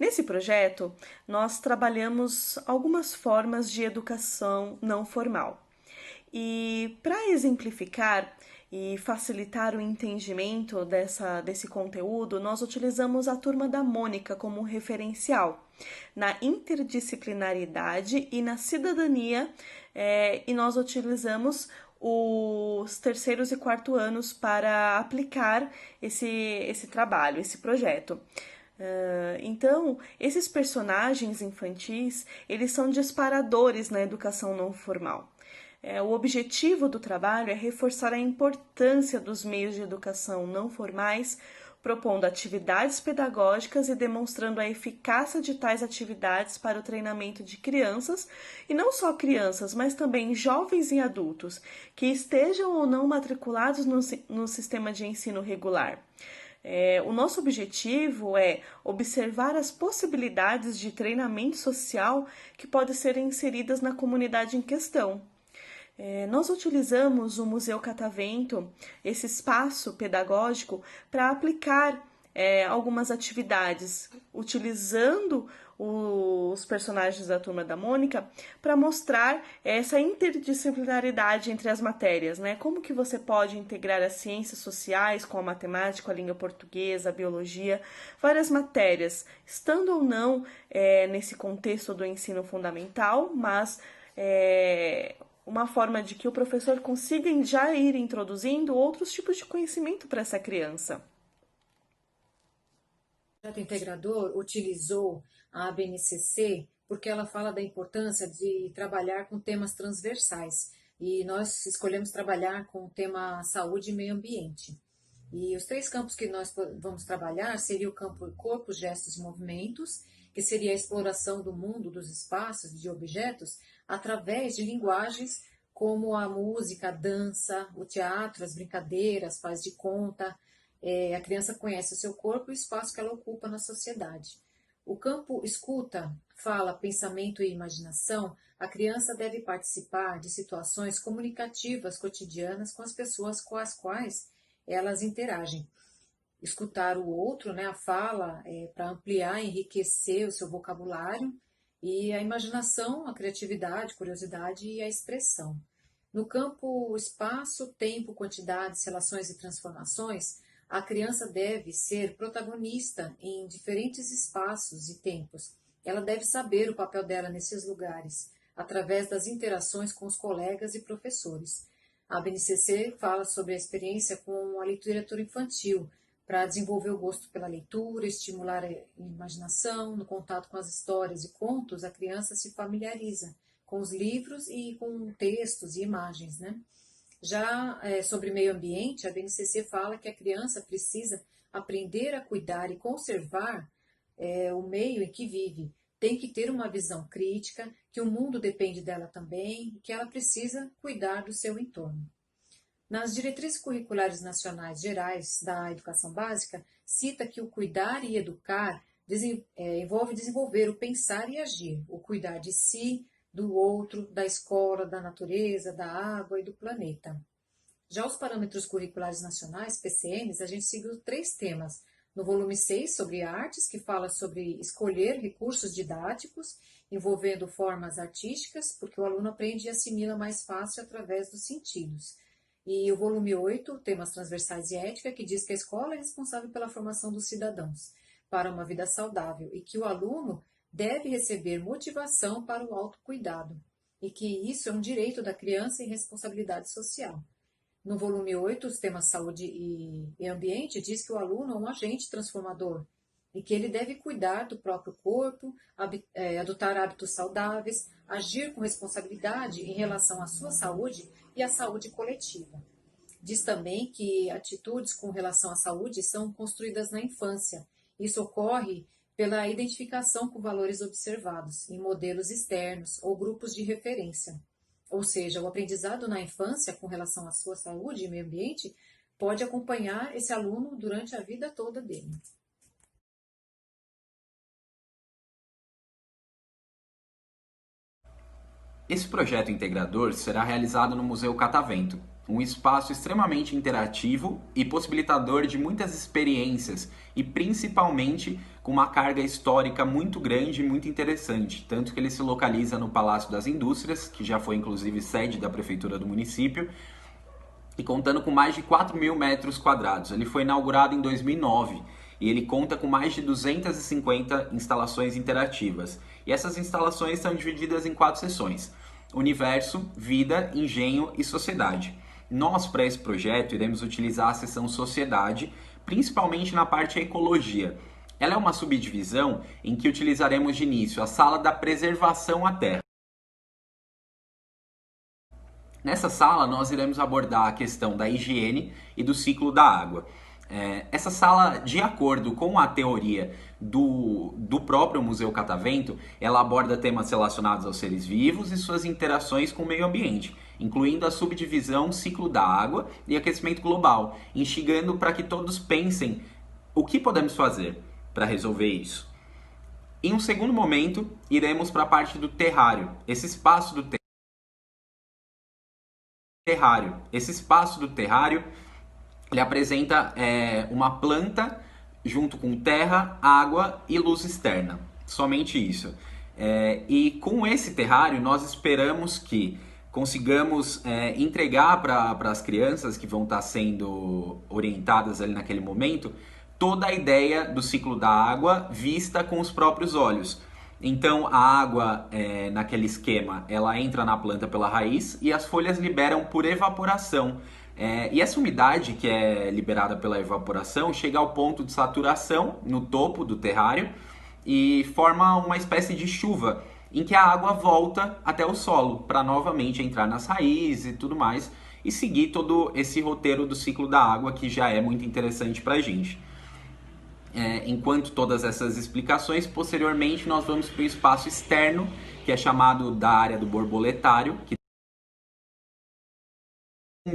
Nesse projeto, nós trabalhamos algumas formas de educação não formal. E para exemplificar e facilitar o entendimento desse conteúdo, nós utilizamos a Turma da Mônica como referencial na interdisciplinaridade e na cidadania, e nós utilizamos os terceiros e quarto anos para aplicar esse trabalho, esse projeto. Então, esses personagens infantis, eles são disparadores na educação não formal. O objetivo do trabalho é reforçar a importância dos meios de educação não formais, propondo atividades pedagógicas e demonstrando a eficácia de tais atividades para o treinamento de crianças, e não só crianças, mas também jovens e adultos, que estejam ou não matriculados no sistema de ensino regular. O nosso objetivo é observar as possibilidades de treinamento social que podem ser inseridas na comunidade em questão. Nós utilizamos o Museu Catavento, esse espaço pedagógico, para aplicar algumas atividades, utilizando os personagens da Turma da Mônica para mostrar essa interdisciplinaridade entre as matérias, né? Como que você pode integrar as ciências sociais com a matemática, a língua portuguesa, a biologia, várias matérias, estando ou não nesse contexto do ensino fundamental, mas uma forma de que o professor consiga já ir introduzindo outros tipos de conhecimento para essa criança. O projeto integrador utilizou a ABNCC porque ela fala da importância de trabalhar com temas transversais. E nós escolhemos trabalhar com o tema saúde e meio ambiente. E os 3 campos que nós vamos trabalhar seria o campo corpo, gestos e movimentos, que seria a exploração do mundo, dos espaços, de objetos, através de linguagens como a música, a dança, o teatro, as brincadeiras, faz de conta. A criança conhece o seu corpo e o espaço que ela ocupa na sociedade. O campo escuta, fala, pensamento e imaginação, a criança deve participar de situações comunicativas cotidianas com as pessoas com as quais elas interagem. Escutar o outro, né, a fala, para ampliar, enriquecer o seu vocabulário, e a imaginação, a criatividade, curiosidade e a expressão. No campo espaço, tempo, quantidades, relações e transformações, a criança deve ser protagonista em diferentes espaços e tempos. Ela deve saber o papel dela nesses lugares, através das interações com os colegas e professores. A BNCC fala sobre a experiência com a literatura infantil, para desenvolver o gosto pela leitura, estimular a imaginação, no contato com as histórias e contos, a criança se familiariza com os livros e com textos e imagens, né? Já sobre meio ambiente, a BNCC fala que a criança precisa aprender a cuidar e conservar o meio em que vive. Tem que ter uma visão crítica, que o mundo depende dela também, e que ela precisa cuidar do seu entorno. Nas diretrizes curriculares nacionais gerais da educação básica, cita que o cuidar e educar envolve desenvolver o pensar e agir, o cuidar de si, do outro, da escola, da natureza, da água e do planeta. Já os parâmetros curriculares nacionais, PCNs, a gente seguiu 3 temas. No volume 6, sobre artes, que fala sobre escolher recursos didáticos, envolvendo formas artísticas, porque o aluno aprende e assimila mais fácil através dos sentidos. E o volume 8, temas transversais e ética, que diz que a escola é responsável pela formação dos cidadãos para uma vida saudável e que o aluno deve receber motivação para o autocuidado e que isso é um direito da criança e responsabilidade social. No volume 8, os temas saúde e ambiente, diz que o aluno é um agente transformador e que ele deve cuidar do próprio corpo, adotar hábitos saudáveis, agir com responsabilidade em relação à sua saúde e à saúde coletiva. Diz também que atitudes com relação à saúde são construídas na infância. Isso ocorre pela identificação com valores observados em modelos externos ou grupos de referência. Ou seja, o aprendizado na infância com relação à sua saúde e meio ambiente pode acompanhar esse aluno durante a vida toda dele. Esse projeto integrador será realizado no Museu Catavento, um espaço extremamente interativo e possibilitador de muitas experiências e principalmente com uma carga histórica muito grande e muito interessante, tanto que ele se localiza no Palácio das Indústrias, que já foi inclusive sede da prefeitura do município, e contando com mais de 4.000 metros quadrados. Ele foi inaugurado em 2009 e ele conta com mais de 250 instalações interativas. E essas instalações são divididas em 4 seções: Universo, Vida, Engenho e Sociedade. Nós, para esse projeto, iremos utilizar a seção Sociedade, principalmente na parte Ecologia. Ela é uma subdivisão em que utilizaremos de início a Sala da Preservação à Terra. Nessa sala, nós iremos abordar a questão da higiene e do ciclo da água. Essa sala, de acordo com a teoria do próprio Museu Catavento, ela aborda temas relacionados aos seres vivos e suas interações com o meio ambiente, incluindo a subdivisão ciclo da água e aquecimento global, instigando para que todos pensem o que podemos fazer para resolver isso. Em um segundo momento, iremos para a parte do terrário. Esse espaço do terrário, ele apresenta uma planta junto com terra, água e luz externa. Somente isso. E com esse terrário, nós esperamos que consigamos entregar para as crianças que vão estar sendo orientadas ali naquele momento toda a ideia do ciclo da água vista com os próprios olhos. Então a água, naquele esquema, ela entra na planta pela raiz e as folhas liberam por evaporação. E essa umidade que é liberada pela evaporação chega ao ponto de saturação no topo do terrário e forma uma espécie de chuva em que a água volta até o solo para novamente entrar nas raízes e tudo mais e seguir todo esse roteiro do ciclo da água que já é muito interessante para a gente. Enquanto todas essas explicações, posteriormente nós vamos para o espaço externo, que é chamado da área do borboletário, que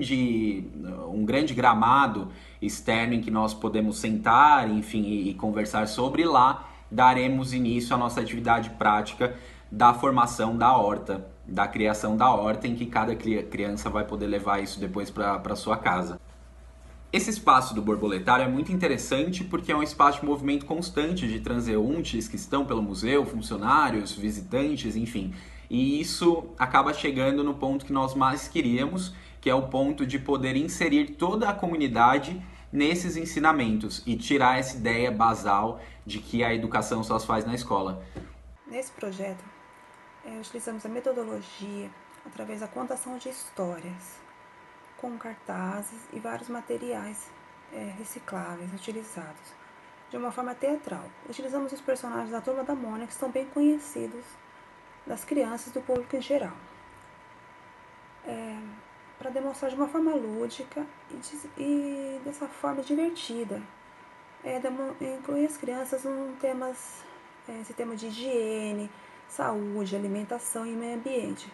de um grande gramado externo em que nós podemos sentar, enfim, e conversar sobre. Lá daremos início à nossa atividade prática da formação da horta, da criação da horta, em que cada criança vai poder levar isso depois para sua casa. Esse espaço do borboletário é muito interessante porque é um espaço de movimento constante de transeuntes que estão pelo museu, funcionários, visitantes, enfim. E isso acaba chegando no ponto que nós mais queríamos, que é o ponto de poder inserir toda a comunidade nesses ensinamentos e tirar essa ideia basal de que a educação só se faz na escola. Nesse projeto, utilizamos a metodologia através da contação de histórias, com cartazes e vários materiais recicláveis utilizados de uma forma teatral. Utilizamos os personagens da Turma da Mônica, que são bem conhecidos das crianças e do público em geral, para demonstrar de uma forma lúdica e dessa forma divertida, incluir as crianças esse tema de higiene, saúde, alimentação e meio ambiente,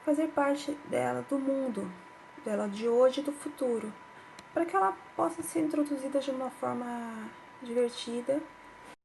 fazer parte dela, do mundo dela de hoje e do futuro, para que ela possa ser introduzida de uma forma divertida